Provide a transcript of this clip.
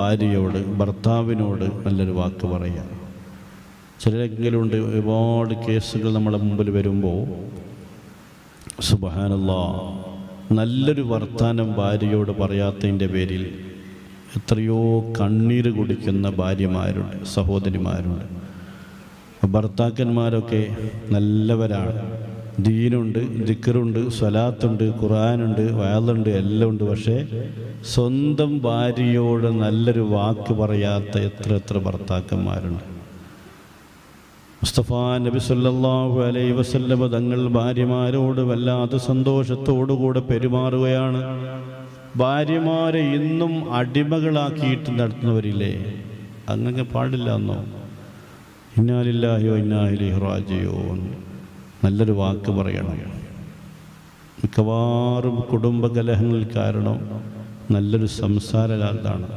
ഭാര്യയോട് ഭർത്താവിനോട് നല്ലൊരു വാക്ക് പറയുക. ചിലരെങ്കിലുണ്ട് ഒരുപാട് കേസുകൾ നമ്മുടെ മുമ്പിൽ വരുമ്പോൾ സുബ്ഹാനല്ലാഹ് നല്ലൊരു വർത്താനം ഭാര്യയോട് പറയാത്തതിൻ്റെ പേരിൽ എത്രയോ കണ്ണീര് കുടിക്കുന്ന ഭാര്യമാരുണ്ട്, സഹോദരിമാരുണ്ട്. ഭർത്താക്കന്മാരൊക്കെ നല്ലവരാണ്, ദീനുണ്ട്, ദിക്റുണ്ട്, സ്വലാത്തുണ്ട്, ഖുർആനുണ്ട്, വഅളുണ്ട്, എല്ലാം ഉണ്ട്. പക്ഷേ സ്വന്തം ഭാര്യയോട് നല്ലൊരു വാക്ക് പറയാത്ത എത്ര ഭർത്താക്കന്മാരുണ്ട്. മുസ്തഫ നബി സല്ലല്ലാഹു അലൈഹി വസല്ലം തങ്ങൾ ഭാര്യമാരോട് വല്ലാത്ത സന്തോഷത്തോടുകൂടെ പെരുമാറുകയാണ്. ഭാര്യമാരെ ഇന്നും അടിമകളാക്കിയിട്ട് നടത്തുന്നവരില്ലേ? അങ്ങനെ പാടില്ല എന്നോ. ഇന്നാ ലില്ലാഹി വ ഇന്നാ ഇലൈഹി റാജിഊൻ. നല്ലൊരു വാക്ക് പറയണം. മിക്കവാറും കുടുംബകലഹങ്ങൾ കാരണം നല്ലൊരു സംസാരകാലത്താണ്.